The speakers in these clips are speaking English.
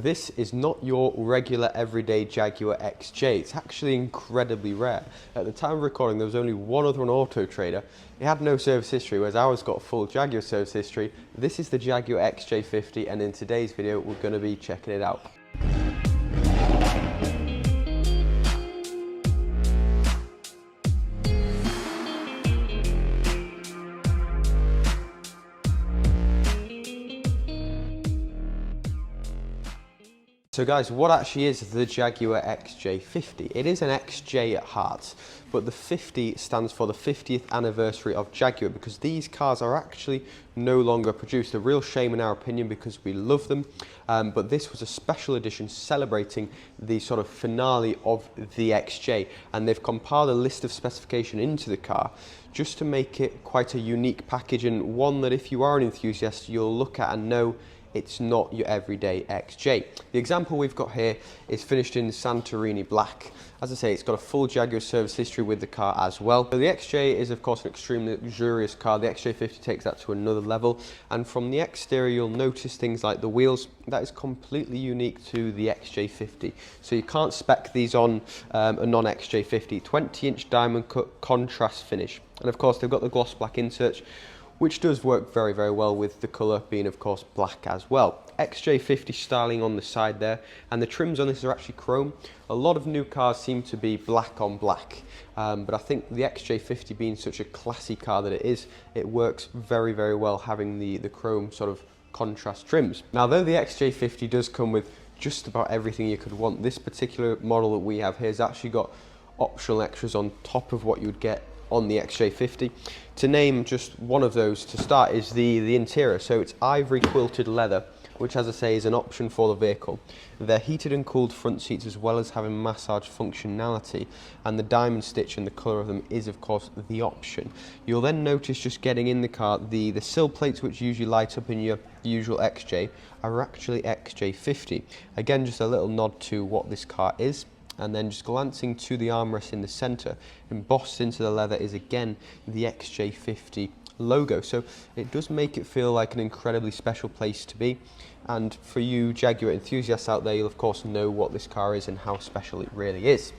This is not your regular everyday Jaguar XJ. It's actually incredibly rare. At the time of recording, there was only one other on Auto Trader. It had no service history, whereas ours got full Jaguar service history. This is the Jaguar XJ50, and in today's video, we're going to be checking it out. So guys, what actually is the Jaguar XJ50? It is an XJ at heart, but the 50 stands for the 50th anniversary of Jaguar, because these cars are actually no longer produced. A real shame in our opinion, because we love them, but this was a special edition celebrating the sort of finale of the XJ, and they've compiled a list of specification into the car just to make it quite a unique package, and one that if you are an enthusiast, you'll look at and know it's not your everyday XJ. The example we've got here is finished in Santorini black. As I say, it's got a full Jaguar service history with the car as well. So the XJ is of course an extremely luxurious car. The XJ50 takes that to another level. And from the exterior, you'll notice things like the wheels. That is completely unique to the XJ50. So you can't spec these on a non-XJ50. 20-inch diamond cut contrast finish. And of course, they've got the gloss black inserts, which does work very, very well with the colour being, of course, black as well. XJ50 styling on the side there, and the trims on this are actually chrome. A lot of new cars seem to be black on black, but I think the XJ50 being such a classy car that it is, it works very, very well having the chrome sort of contrast trims. Now, though the XJ50 does come with just about everything you could want, this particular model that we have here has actually got optional extras on top of what you would get on the XJ50. To name just one of those to start is the interior. So it's ivory quilted leather, which, as I say, is an option for the vehicle. They're heated and cooled front seats, as well as having massage functionality, and the diamond stitch and the colour of them is of course the option. You'll then notice, just getting in the car, the sill plates, which usually light up in your usual XJ, are actually XJ50. Again, just a little nod to what this car is. And then just glancing to the armrest in the centre, embossed into the leather is again the XJ50 logo. So it does make it feel like an incredibly special place to be. And for you Jaguar enthusiasts out there, you'll of course know what this car is and how special it really is.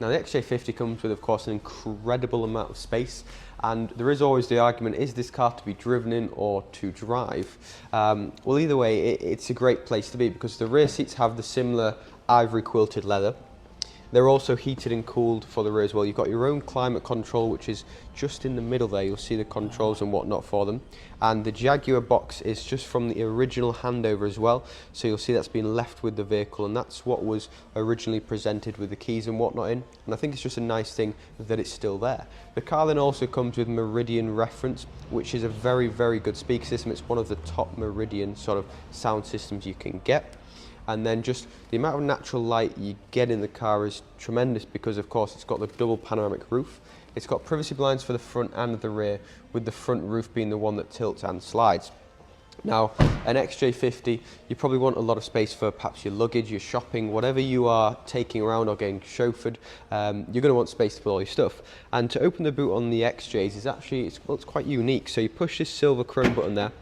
Now, the XJ50 comes with, of course, an incredible amount of space, and there is always the argument, is this car to be driven in or to drive? Well, either way, it's a great place to be, because the rear seats have the similar ivory quilted leather. They're also heated and cooled for the rear as well. You've got your own climate control, which is just in the middle there. You'll see the controls and whatnot for them. And the Jaguar box is just from the original handover as well. So you'll see that's been left with the vehicle, and that's what was originally presented with the keys and whatnot in. And I think it's just a nice thing that it's still there. The car then also comes with Meridian reference, which is a very, very good speaker system. It's one of the top Meridian sort of sound systems you can get. And then just the amount of natural light you get in the car is tremendous, because of course it's got the double panoramic roof. It's got privacy blinds for the front and the rear, with the front roof being the one that tilts and slides. Now, an XJ50, you probably want a lot of space for perhaps your luggage, your shopping, whatever you are taking around or getting chauffeured. You're going to want space to put all your stuff. And to open the boot on the XJs is actually, it's quite unique. So you push this silver chrome button there.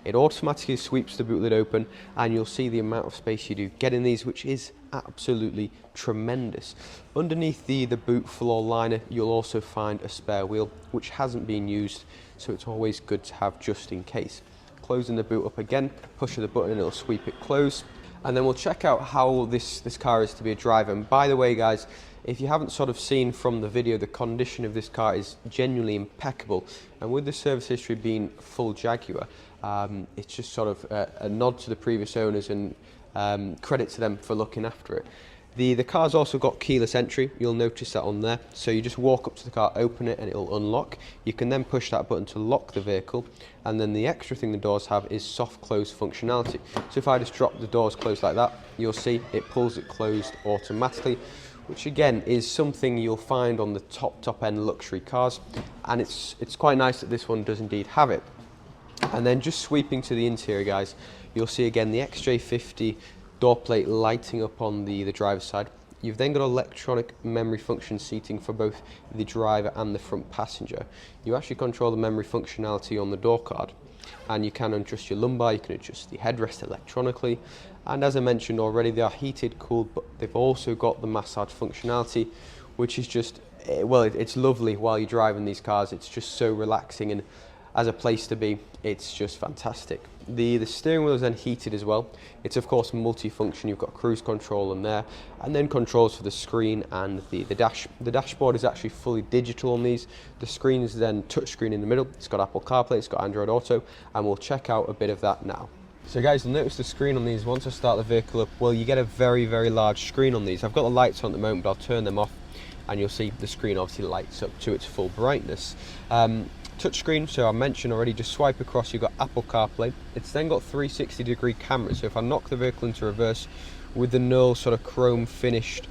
It automatically sweeps the boot lid open, and you'll see the amount of space you do get in these, which is absolutely tremendous. Underneath the boot floor liner, you'll also find a spare wheel, which hasn't been used, so it's always good to have just in case. Closing the boot up again, push the button and it'll sweep it closed. And then we'll check out how this car is to be a driver. And by the way, guys, if you haven't sort of seen from the video, the condition of this car is genuinely impeccable. And with the service history being full Jaguar, it's just sort of a nod to the previous owners, and credit to them for looking after it. The car's also got keyless entry. You'll notice that on there. So you just walk up to the car, open it, and it'll unlock. You can then push that button to lock the vehicle. And then the extra thing the doors have is soft close functionality. So if I just drop the doors closed like that, you'll see it pulls it closed automatically, which again is something you'll find on the top end luxury cars. And it's quite nice that this one does indeed have it. And then just sweeping to the interior, guys, you'll see again the XJ50 door plate lighting up on the driver's side. You've then got electronic memory function seating for both the driver and the front passenger. You actually control the memory functionality on the door card. and you can adjust your lumbar, you can adjust the headrest electronically, and as I mentioned already, they are heated, cooled, but they've also got the massage functionality, which is just, well, it's lovely while you're driving these cars. It's just so relaxing, and as a place to be, it's just fantastic. The steering wheel is then heated as well. It's of course multi-function. You've got cruise control in there, and then controls for the screen and the dash. The dashboard is actually fully digital on these. The screen is then touchscreen in the middle. It's got Apple CarPlay, it's got Android Auto, and we'll check out a bit of that now. So guys, you'll notice the screen on these, once I start the vehicle up, well, you get a very, very large screen on these. I've got the lights on at the moment, but I'll turn them off, and you'll see the screen obviously lights up to its full brightness. Touchscreen, so I mentioned already, just swipe across, you've got Apple CarPlay. It's then got 360-degree cameras, so if I knock the vehicle into reverse with the null sort of chrome finished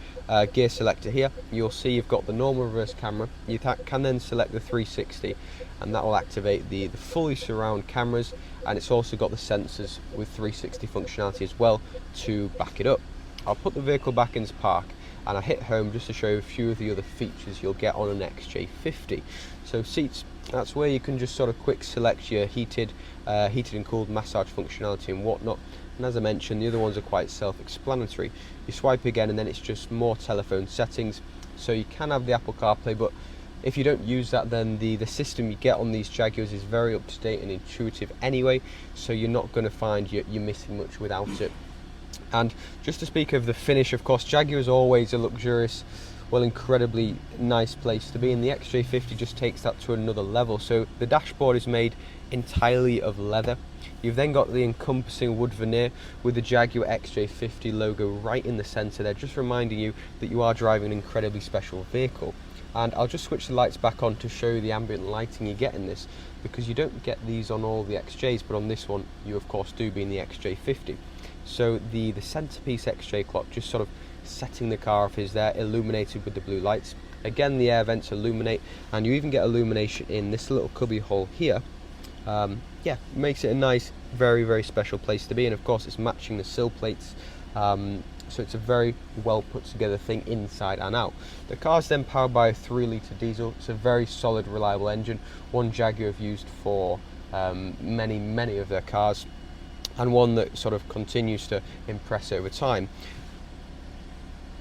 gear selector here, you'll see you've got the normal reverse camera. You can then select the 360, and that will activate the fully surround cameras, and it's also got the sensors with 360 functionality as well to back it up. I'll put the vehicle back into park, and I hit home just to show you a few of the other features you'll get on an XJ50. So seats, that's where you can just sort of quick select your heated and cooled massage functionality and whatnot. And as I mentioned, the other ones are quite self-explanatory. You swipe again, and then it's just more telephone settings. So you can have the Apple CarPlay, but if you don't use that, then the system you get on these Jaguars is very up to date and intuitive anyway, so you're not going to find you're missing much without it. And just to speak of the finish, of course, Jaguar is always a luxurious, well, incredibly nice place to be, and the XJ50 just takes that to another level. So the dashboard is made entirely of leather. You've then got the encompassing wood veneer with the Jaguar XJ50 logo right in the centre there, just reminding you that you are driving an incredibly special vehicle. And I'll just switch the lights back on to show you the ambient lighting you get in this, because you don't get these on all the XJs, but on this one you of course do, being the XJ50. So the centerpiece XJ clock just sort of setting the car off is there, illuminated with the blue lights. Again, the air vents illuminate, and you even get illumination in this little cubby hole here. Yeah, makes it a nice, very, very special place to be, and of course it's matching the sill plates. So it's a very well put together thing inside and out. The car's then powered by a 3-litre diesel. It's a very solid, reliable engine, one Jaguar have used for many of their cars, and one that sort of continues to impress over time.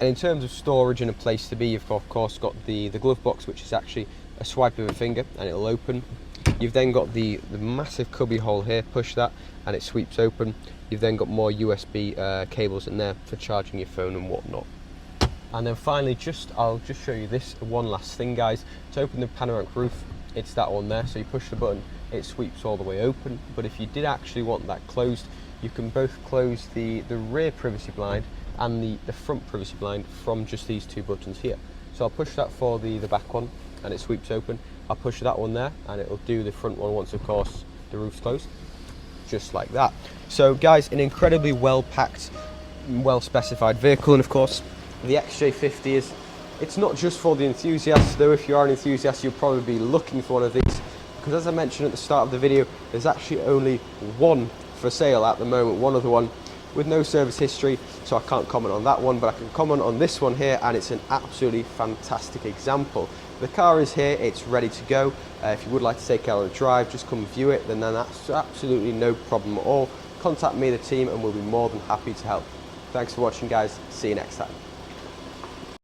And in terms of storage and a place to be, you've of course got the glove box, which is actually a swipe of a finger and it'll open. You've then got the massive cubby hole here, push that and it sweeps open. You've then got more USB cables in there for charging your phone and whatnot. And then finally, I'll just show you this one last thing, guys. To open the panoramic roof, it's that one there, so you push the button, it sweeps all the way open. But if you did actually want that closed, you can both close the rear privacy blind and the front privacy blind from just these two buttons here. So I'll push that for the back one and it sweeps open. I'll push that one there and it'll do the front one once of course the roof's closed, just like that. So guys, an incredibly well packed, well specified vehicle, and of course the XJ50 it's not just for the enthusiasts, though if you are an enthusiast you'll probably be looking for one of these, because as I mentioned at the start of the video, there's actually only one for sale at the moment, one other one with no service history, so I can't comment on that one, but I can comment on this one here, and it's an absolutely fantastic example. The car is here, it's ready to go. If you would like to take it on a drive, just come view it, then that's absolutely no problem at all. Contact me, the team, and we'll be more than happy to help. Thanks for watching, guys. See you next time.